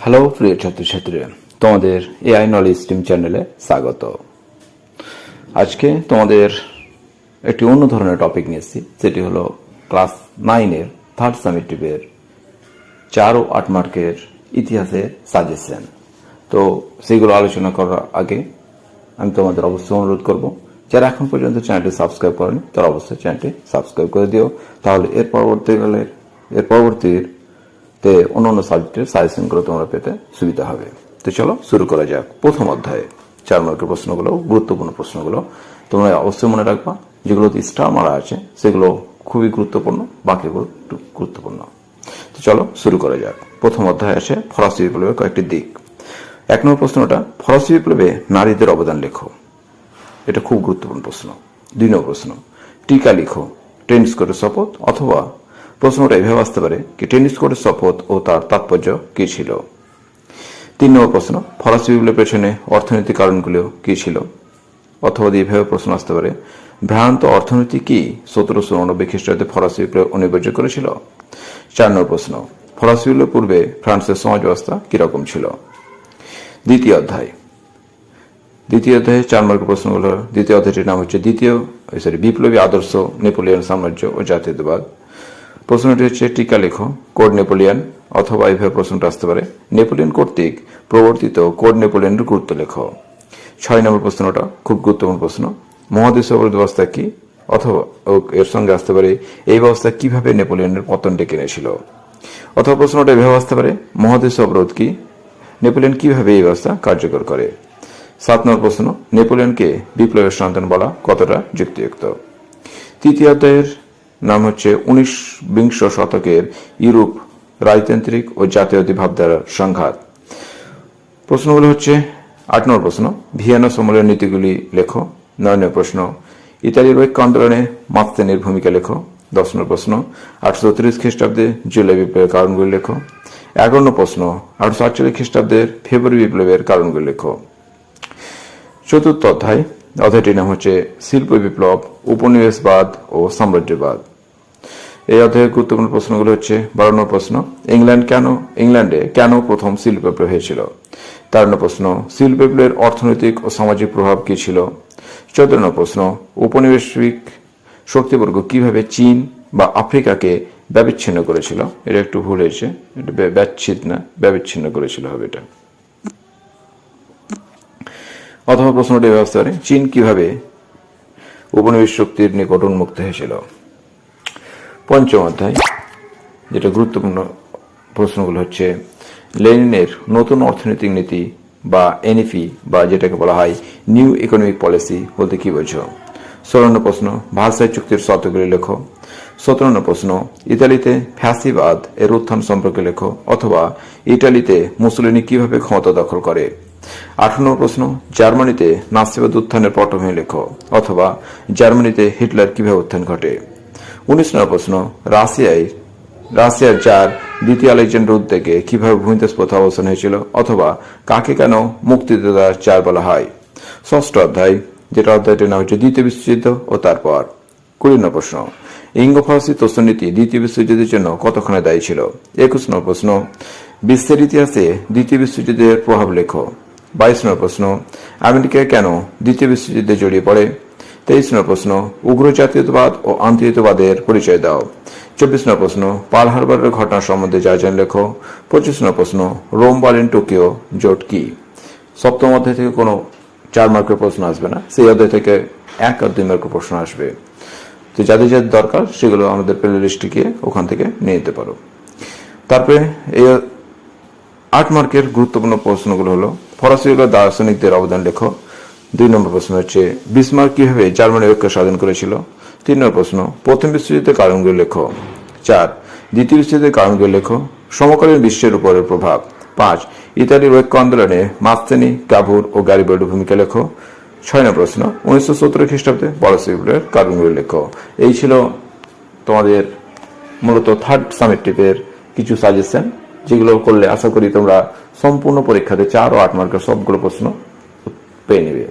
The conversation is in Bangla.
হ্যালো প্রিয় ছাত্রছাত্রীরা, তোমাদের এআই নলেজ স্ট্রিম চ্যানেলে স্বাগত। আজকে তোমাদের একটি অন্য ধরনের টপিক নিয়েছি, সেটি হলো ক্লাস 9-এর থার্ড সামেটিভের 4 ও 8 মার্কের ইতিহাসের সাজেশন। তো সেগুলো আলোচনা করার আগে আমি তোমাদের অবশ্যই অনুরোধ করব, যারা এখন পর্যন্ত চ্যানেলটি সাবস্ক্রাইব করেনি তারা অবশ্যই চ্যানেলটি সাবস্ক্রাইব করে দিও, তাহলে এর পরবর্তীতে অন্যান্য সাবজেক্টের সাজেশনগুলো তোমরা পেতে সুবিধা হবে। তো চলো শুরু করা যাক। প্রথম অধ্যায়ে 4 মার্কের প্রশ্নগুলো, গুরুত্বপূর্ণ প্রশ্নগুলো তোমরা অবশ্যই মনে রাখবা। যেগুলোতে স্টার মারা আছে সেগুলো খুবই গুরুত্বপূর্ণ, বাকিগুলো একটু গুরুত্বপূর্ণ। তো চলো শুরু করা যাক। প্রথম অধ্যায়ে আছে ফরাসি বিপ্লবের কয়েকটি দিক। 1 নম্বর প্রশ্নটা, ফরাসি বিপ্লবে নারীদের অবদান লেখো। এটা খুব গুরুত্বপূর্ণ প্রশ্ন। 2 নম্বর প্রশ্ন, টিকা লিখো, টেনিস কোর্টের শপথ, অথবা প্রশ্নটা এভাবে আসতে পারে কি টেনিস কোর্টের শপথ ও তার তাৎপর্য কি ছিল। 3 নম্বর প্রশ্ন, ফরাসি বিপ্লবের পেছনে অর্থনৈতিক কারণগুলো কি ছিল, অথবা এইভাবে প্রশ্ন আসতে পারে ভ্রান্ত অর্থনীতি কি 1789 খ্রিস্টাব্দে ফরাসি বিপ্লব অনিবার্য করেছিল। 4 নম্বর প্রশ্ন, ফরাসি বিপ্লবের পূর্বে ফ্রান্সের সমাজ ব্যবস্থা কিরকম ছিল। দ্বিতীয় অধ্যায়ে 4 মার্কের প্রশ্নগুলো, দ্বিতীয় অধ্যায়টির নাম হচ্ছে বিপ্লবী আদর্শ, নেপোলিয়ন সাম্রাজ্য ও জাতীয়তাবাদ। প্রশ্নটি হচ্ছে টিকা লেখো, কোড নেপোলিয়ন, অথবা এইভাবে প্রশ্নটা আসতে পারে নেপোলিয়ন কর্তৃক প্রবর্তিত কোড নেপোলিয়নের গুরুত্ব লেখো। 6 নম্বর প্রশ্নটা খুব গুরুত্বপূর্ণ প্রশ্ন, মহাদেশীয় অবরোধ ব্যবস্থা কি, অথবা এর সঙ্গে আসতে পারে এই ব্যবস্থা কিভাবে নেপোলিয়নের পতন ডেকে এনেছিল। অথবা প্রশ্নটা এভাবে আসতে পারে মহাদেশীয় অবরোধ কি, নেপোলিয়ন কিভাবে এই ব্যবস্থা কার্যকর করে। 7 নম্বর প্রশ্ন, নেপোলিয়নকে বিপ্লবের সন্তান বলা কতটা যুক্তিযুক্ত। তৃতীয় অধ্যায়ের নাম হচ্ছে 19 শতকের ইউরোপ রাজতান্ত্রিক ও জাতীয়তাবাদী ভাবধারার সংঘাত। প্রশ্নগুলো হচ্ছে 8 নম্বর প্রশ্ন, ভিয়েনা সম্মেলনের নীতিগুলি লেখো। 9 নম্বর প্রশ্ন, ইতালির ঐক্য আন্দোলনে মাত্তেনের ভূমিকা লেখো। 10 নম্বর প্রশ্ন, 1830 খ্রিস্টাব্দে জুলাই বিপ্লবের কারণগুলি লেখো। 11 নম্বর প্রশ্ন, 1848 খ্রিস্টাব্দের ফেব্রুয়ারি বিপ্লবের কারণগুলি লেখো। চতুর্থ অধ্যায়টির নাম হচ্ছে শিল্প বিপ্লব, উপনিবেশবাদ ও সাম্রাজ্যবাদ। এই অধ্যায়ের গুরুত্বপূর্ণ প্রশ্নগুলো হচ্ছে 12 নম্বর প্রশ্ন, ইংল্যান্ডে কেন প্রথম শিল্প বিপ্লব হয়েছিল। 13 নম্বর প্রশ্ন, শিল্প বিপ্লবের অর্থনৈতিক ও সামাজিক প্রভাব কি ছিল। 14 নম্বর প্রশ্ন, উপনিবেশিক শক্তিবর্গ কিভাবে চীন বা আফ্রিকাকে ব্যবিচ্ছিন্ন করেছিল। এটা একটু ভুল হয়েছে, এটা ব্যবিচ্ছিন্ন করেছিল হবে এটা। অথবা প্রশ্নটি ব্যবস্থা করে চীন কিভাবে উপনিবেশ শক্তির নিকট উন্মুক্ত হয়েছিল। পঞ্চম অধ্যায়, যেটা গুরুত্বপূর্ণ প্রশ্নগুলো হচ্ছে লেনিনের নতুন অর্থনৈতিক নীতি বা এনইপি বা যেটাকে বলা হয় নিউ ইকোনমিক পলিসি বলতে কি বোঝো। 16 নম্বর প্রশ্ন, ভার্সাই চুক্তির শর্তগুলি লেখো। 17 নম্বর প্রশ্ন, ইতালিতে ফ্যাসিবাদ এর উত্থান সম্পর্কে লেখো, অথবা ইটালিতে মুসোলিনি কিভাবে ক্ষমতা দখল করে। 18 নম্বর প্রশ্ন, জার্মানিতে নাৎসিবাদ উত্থানের পটভূমি লেখো, অথবা জার্মানিতে হিটলার কিভাবে উত্থান ঘটে। 19 নম্বর প্রশ্ন, রাশিয়ার জার দ্বিতীয় আলেকজান্ডার উদ্যোগে কিভাবে ভূমিদেশ প্রথা অবসান হয়েছিল, অথবা কাকে কেন মুক্তিযোদ্ধার জার বলা হয়। ষষ্ঠ অধ্যায়, যেটা অধ্যায়টির নাম হচ্ছে দ্বিতীয় বিশ্বযুদ্ধ ও তারপর। 20 নম্বর প্রশ্ন, ইঙ্গো ফরাসি তস্ত্রনীতি দ্বিতীয় বিশ্বযুদ্ধের জন্য কতক্ষণে দায়ী ছিল। 21 নম্বর প্রশ্ন, বিশ্বের ইতিহাসে দ্বিতীয় বিশ্বযুদ্ধের প্রভাব লেখো। 22 নম্বর প্রশ্ন, আমেরিকা কেন দ্বিতীয় বিশ্বযুদ্ধে জড়িয়ে পড়ে। 23 নম্বর প্রশ্ন, উগ্র জাতীয়তাবাদ ও আন্তর্জাতিকবাদের পরিচয় দাও। 24 নম্বর প্রশ্ন, পার্ল হারবারের ঘটনা সম্বন্ধে যা জান লেখো। 25 নম্বর প্রশ্ন, রোম বার্লিন টোকিও জোট কি। সপ্তম অধ্যায় থেকে কোনো 4 মার্কের প্রশ্ন আসবে না, সেই অধ্যায় থেকে 1 আর 2 মার্কের প্রশ্ন আসবে। তো যাদের যাদের দরকার সেগুলো আমাদের প্লে লিস্টে গিয়ে ওখান থেকে নিয়ে নিতে পারো। তারপরে এই 8 মার্কের গুরুত্বপূর্ণ প্রশ্নগুলো হলো ফরাসি দার্শনিকদের অবদান লেখো। 2 নম্বর প্রশ্ন হচ্ছে বিসমার্ক কিভাবে জার্মানির ঐক্য সাধন করেছিল। 3 নম্বর প্রশ্ন, প্রথম বিশ্বযুদ্ধের কারণগুলো লেখো। 4, দ্বিতীয় বিশ্বযুদ্ধের কারণগুলো লেখো। সমকালীন বিশ্বের উপরের প্রভাব। 5, ইতালির ঐক্য আন্দোলনে মাস্তেনি, কাভুর ও গ্যারিবাল্ডির ভূমিকা লেখো। 6 নম্বর প্রশ্ন, 1917 খ্রিস্টাব্দে ফরাসি বিপ্লবের কারণগুলো লেখো। এই ছিল তোমাদের মূলত থার্ড সামেটিভের কিছু সাজেশন, যেগুলো করলে আশা করি তোমরা সম্পূর্ণ পরীক্ষাতে 4 ও 8 মার্কের সবগুলো প্রশ্ন পেয়ে নেবে।